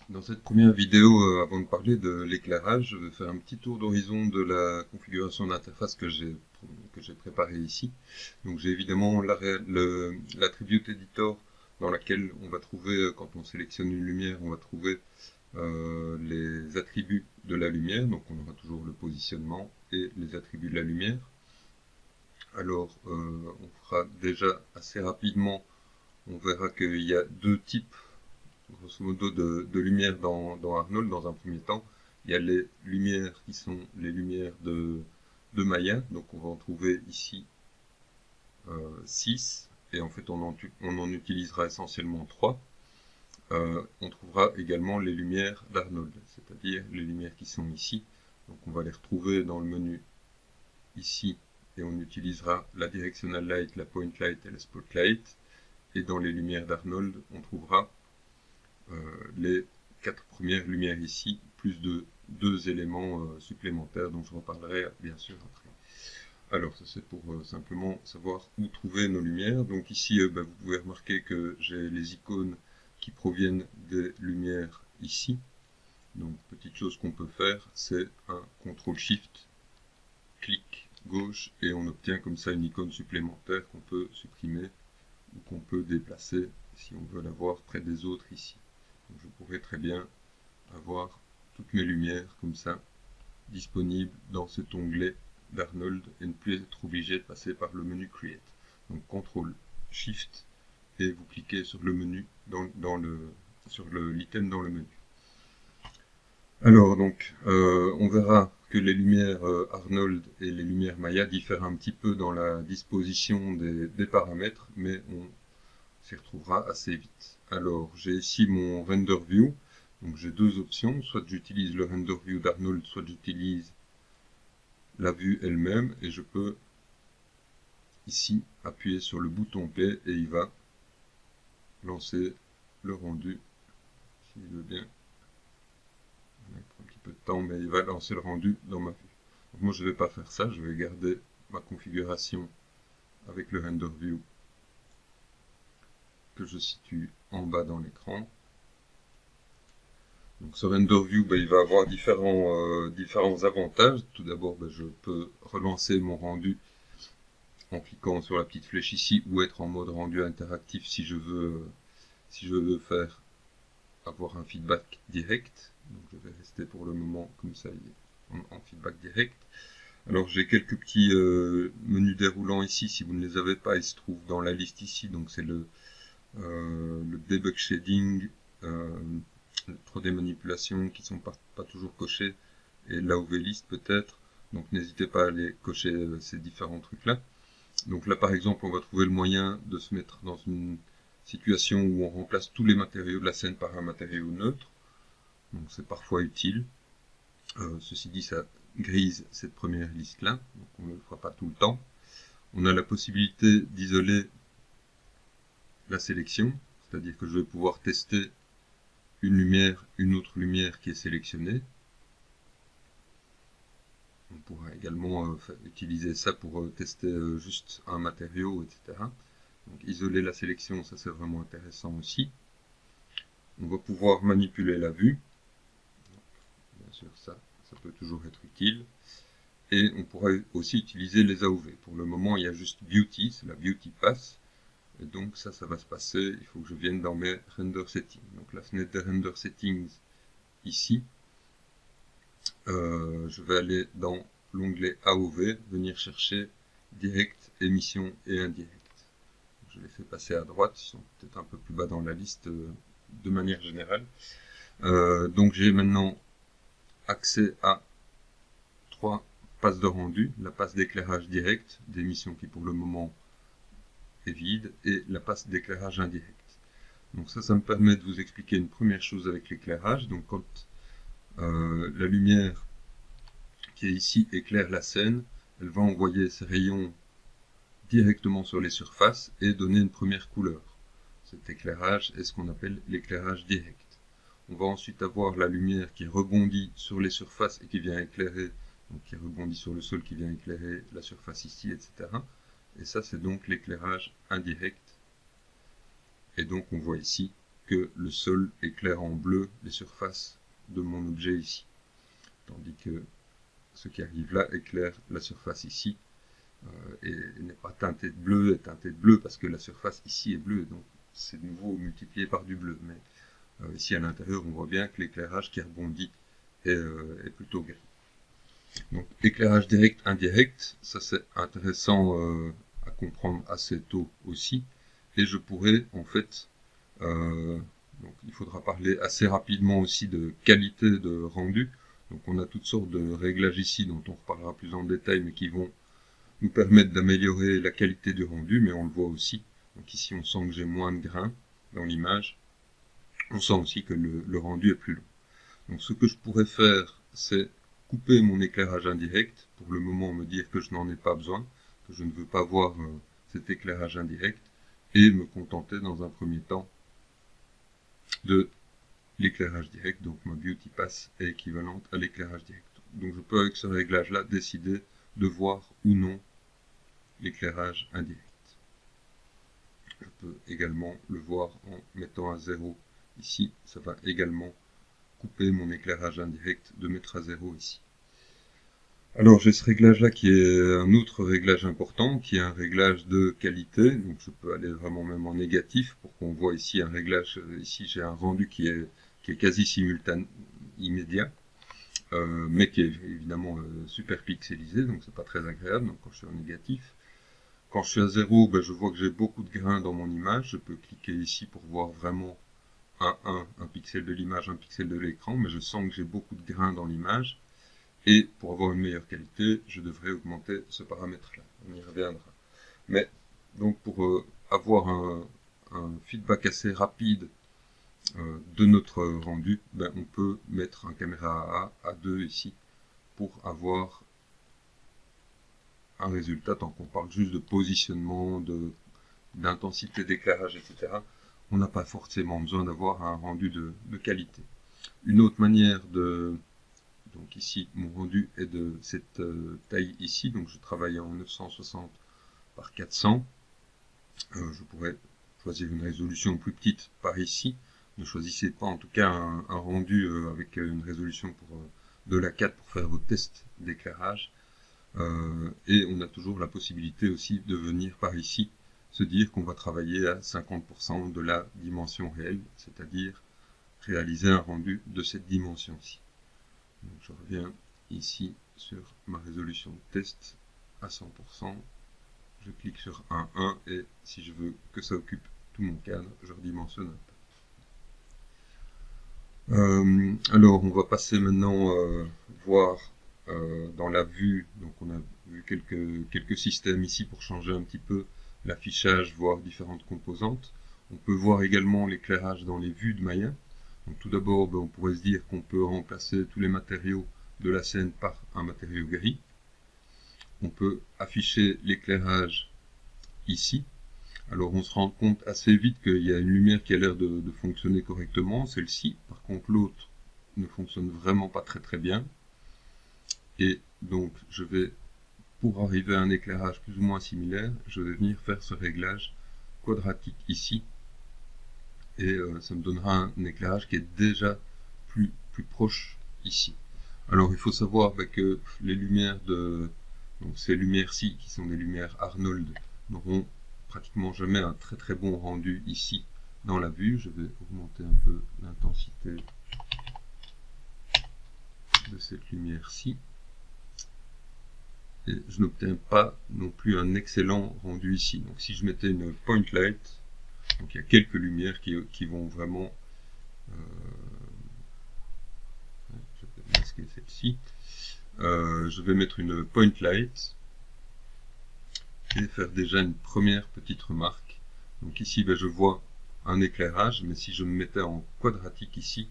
Dans cette première vidéo, avant de parler de l'éclairage, je vais faire un petit tour d'horizon de la configuration d'interface que j'ai préparée ici. Donc j'ai évidemment l'attribute editor dans laquelle on va trouver, quand on sélectionne une lumière, on va trouver les attributs de la lumière. Donc on aura toujours le positionnement et les attributs de la lumière. Alors on fera déjà assez rapidement, on verra qu'il y a deux types grosso modo de lumière dans Arnold. Dans un premier temps, il y a les lumières qui sont les lumières de Maya, donc on va en trouver ici 6, et en fait on en utilisera essentiellement 3. On trouvera également les lumières d'Arnold, c'est-à-dire les lumières qui sont ici, donc on va les retrouver dans le menu ici, et on utilisera la directional light, la point light et la spotlight, et dans les lumières d'Arnold, on trouvera les 4 premières lumières ici, plus de 2 éléments supplémentaires dont je reparlerai bien sûr après. Alors ça c'est pour simplement savoir où trouver nos lumières. Donc ici vous pouvez remarquer que j'ai les icônes qui proviennent des lumières ici. Donc petite chose qu'on peut faire, c'est un CTRL-SHIFT, clic gauche, et on obtient comme ça une icône supplémentaire qu'on peut supprimer ou qu'on peut déplacer si on veut la voir près des autres ici. Donc je pourrais très bien avoir toutes mes lumières comme ça disponibles dans cet onglet d'Arnold et ne plus être obligé de passer par le menu Create. Donc CTRL SHIFT et vous cliquez sur le menu sur l'item dans le menu. Alors donc on verra que les lumières Arnold et les lumières Maya diffèrent un petit peu dans la disposition des paramètres, mais on s'y retrouvera assez vite. Alors j'ai ici mon render view, donc j'ai deux options, soit j'utilise le render view d'Arnold, soit j'utilise la vue elle-même, et je peux ici appuyer sur le bouton play et il va lancer le rendu, s'il veut bien. Il prend un petit peu de temps, mais il va lancer le rendu dans ma vue. Donc moi je ne vais pas faire ça, je vais garder ma configuration avec le render view que je situe en bas dans l'écran. Donc ce render view, il va avoir différents avantages. Tout d'abord, je peux relancer mon rendu en cliquant sur la petite flèche ici, ou être en mode rendu interactif si je veux avoir un feedback direct. Donc je vais rester pour le moment comme ça, en feedback direct. Alors j'ai quelques petits menus déroulants ici, si vous ne les avez pas, ils se trouvent dans la liste ici. Donc c'est le debug shading, 3D manipulation qui sont pas toujours cochées, et l'AOV list peut-être. Donc n'hésitez pas à aller cocher ces différents trucs là. Donc là par exemple on va trouver le moyen de se mettre dans une situation où on remplace tous les matériaux de la scène par un matériau neutre. Donc c'est parfois utile. Ceci dit, ça grise cette première liste là, donc on ne le fera pas tout le temps. On a la possibilité d'isoler la sélection, c'est-à-dire que je vais pouvoir tester une autre lumière qui est sélectionnée. On pourra également utiliser ça pour tester juste un matériau, etc. Donc isoler la sélection, ça c'est vraiment intéressant aussi. On va pouvoir manipuler la vue. Bien sûr, ça peut toujours être utile. Et on pourra aussi utiliser les AOV. Pour le moment, il y a juste Beauty, c'est la Beauty Pass. Et donc ça va se passer, il faut que je vienne dans mes Render Settings. Donc la fenêtre de Render Settings, ici, je vais aller dans l'onglet AOV, venir chercher Direct, Émission et Indirect. Je les fais passer à droite, ils sont peut-être un peu plus bas dans la liste de manière générale. Donc j'ai maintenant accès à 3 passes de rendu, la passe d'éclairage direct, d'émission qui pour le moment est vide, et la passe d'éclairage indirect. Donc ça me permet de vous expliquer une première chose avec l'éclairage. Donc quand la lumière qui est ici éclaire la scène, elle va envoyer ses rayons directement sur les surfaces et donner une première couleur. Cet éclairage est ce qu'on appelle l'éclairage direct. On va ensuite avoir la lumière qui rebondit sur les surfaces et qui vient éclairer, donc qui rebondit sur le sol, qui vient éclairer la surface ici, etc. Et ça c'est donc l'éclairage indirect. Et donc on voit ici que le sol éclaire en bleu les surfaces de mon objet ici. Tandis que ce qui arrive là éclaire la surface ici, et n'est pas teinté de bleu, est teinté de bleu parce que la surface ici est bleue, donc c'est de nouveau multiplié par du bleu. Mais ici à l'intérieur, on voit bien que l'éclairage qui rebondit est plutôt gris. Donc éclairage direct, indirect, ça c'est intéressant à comprendre assez tôt aussi. Et je pourrais en fait, donc il faudra parler assez rapidement aussi de qualité de rendu. Donc on a toutes sortes de réglages ici dont on reparlera plus en détail, mais qui vont nous permettre d'améliorer la qualité du rendu, mais on le voit aussi. Donc ici on sent que j'ai moins de grains dans l'image. On sent aussi que le rendu est plus long. Donc ce que je pourrais faire, c'est couper mon éclairage indirect, pour le moment me dire que je n'en ai pas besoin, que je ne veux pas voir cet éclairage indirect, et me contenter dans un premier temps de l'éclairage direct. Donc ma beauty pass est équivalente à l'éclairage direct. Donc je peux avec ce réglage là décider de voir ou non l'éclairage indirect. Je peux également le voir en mettant à 0 ici, ça va également couper mon éclairage indirect de mettre à 0 ici. Alors j'ai ce réglage là qui est un autre réglage important, qui est un réglage de qualité, donc je peux aller vraiment même en négatif pour qu'on voit ici un réglage, ici j'ai un rendu qui est quasi simultané, immédiat, mais qui est évidemment super pixelisé, donc c'est pas très agréable, donc quand je suis en négatif. Quand je suis à 0, ben, je vois que j'ai beaucoup de grains dans mon image, je peux cliquer ici pour voir vraiment un pixel de l'image, un pixel de l'écran, mais je sens que j'ai beaucoup de grains dans l'image. Et pour avoir une meilleure qualité, je devrais augmenter ce paramètre-là. On y reviendra. Mais donc pour avoir un feedback assez rapide de notre rendu, ben, on peut mettre un caméra A2 ici pour avoir un résultat tant qu'on parle juste de positionnement, d'intensité d'éclairage, etc. On n'a pas forcément besoin d'avoir un rendu de qualité. Une autre manière de... Donc ici, mon rendu est de cette taille ici, donc je travaille en 960 par 400. Je pourrais choisir une résolution plus petite par ici. Ne choisissez pas en tout cas un rendu avec une résolution de la 4 pour faire vos tests d'éclairage. Et on a toujours la possibilité aussi de venir par ici se dire qu'on va travailler à 50% de la dimension réelle, c'est-à-dire réaliser un rendu de cette dimension-ci. Donc je reviens ici sur ma résolution de test à 100%, je clique sur 1.1 et si je veux que ça occupe tout mon cadre, je redimensionne un peu. Alors on va passer maintenant voir dans la vue, donc on a vu quelques systèmes ici pour changer un petit peu l'affichage, voir différentes composantes. On peut voir également l'éclairage dans les vues de Maya. Donc tout d'abord, ben, on pourrait se dire qu'on peut remplacer tous les matériaux de la scène par un matériau gris. On peut afficher l'éclairage ici. Alors on se rend compte assez vite qu'il y a une lumière qui a l'air de fonctionner correctement, celle-ci. Par contre l'autre ne fonctionne vraiment pas très bien. Et donc je vais, pour arriver à un éclairage plus ou moins similaire, je vais venir faire ce réglage quadratique ici. Et ça me donnera un éclairage qui est déjà plus proche ici. Alors il faut savoir que les lumières donc ces lumières-ci, qui sont des lumières Arnold, n'auront pratiquement jamais un très bon rendu ici dans la vue. Je vais augmenter un peu l'intensité de cette lumière-ci. Et je n'obtiens pas non plus un excellent rendu ici. Donc si je mettais une point light, donc il y a quelques lumières qui vont vraiment... je vais masquer celle-ci. Je vais mettre une point light et faire déjà une première petite remarque. Donc ici, ben, je vois un éclairage, mais si je me mettais en quadratique ici,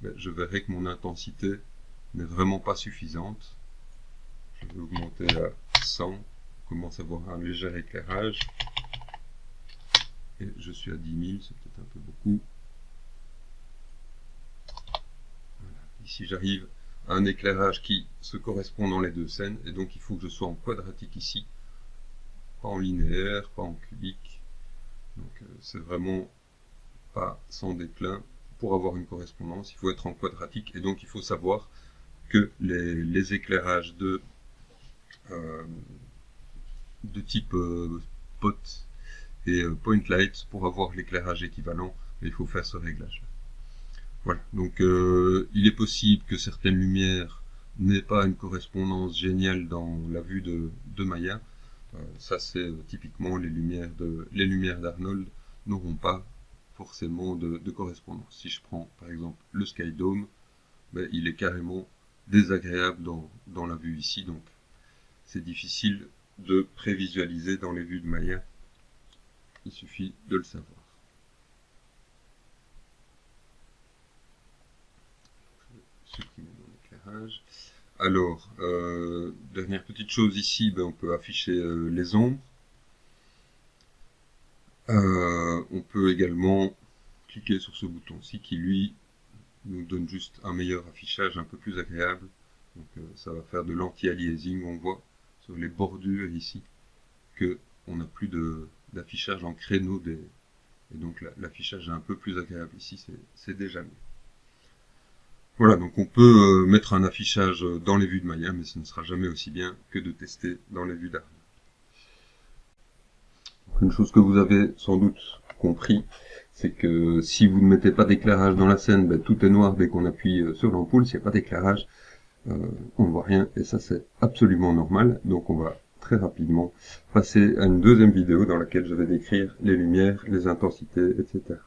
ben, je verrais que mon intensité n'est vraiment pas suffisante. Je vais augmenter à 100, on commence à voir un léger éclairage. Et je suis à 10 000, c'est peut-être un peu beaucoup. Voilà. Ici, j'arrive à un éclairage qui se correspond dans les deux scènes, et donc il faut que je sois en quadratique ici, pas en linéaire, pas en cubique. Donc c'est vraiment pas sans déclin pour avoir une correspondance. Il faut être en quadratique et donc il faut savoir que les éclairages de type pot et point light, pour avoir l'éclairage équivalent, il faut faire ce réglage. Voilà, donc il est possible que certaines lumières n'aient pas une correspondance géniale dans la vue de Maya. Ça c'est typiquement les lumières d'Arnold n'auront pas forcément de correspondance. Si je prends par exemple le Sky Dome, ben, il est carrément désagréable dans la vue ici, donc c'est difficile de prévisualiser dans les vues de Maya. Il suffit de le savoir. Je vais supprimer mon éclairage. Alors, dernière petite chose ici, ben, on peut afficher les ombres. On peut également cliquer sur ce bouton-ci qui, lui, nous donne juste un meilleur affichage, un peu plus agréable. Donc ça va faire de l'anti-aliasing. On voit sur les bordures ici que on n'a plus d'affichage en créneau et donc l'affichage est un peu plus agréable ici, c'est déjà mieux. Voilà, donc on peut mettre un affichage dans les vues de Maya, mais ce ne sera jamais aussi bien que de tester dans les vues d'Arnold. Une chose que vous avez sans doute compris, c'est que si vous ne mettez pas d'éclairage dans la scène, ben, tout est noir dès qu'on appuie sur l'ampoule. S'il n'y a pas d'éclairage, on ne voit rien, et ça c'est absolument normal. Donc on va très rapidement passer à une deuxième vidéo dans laquelle je vais décrire les lumières, les intensités, etc.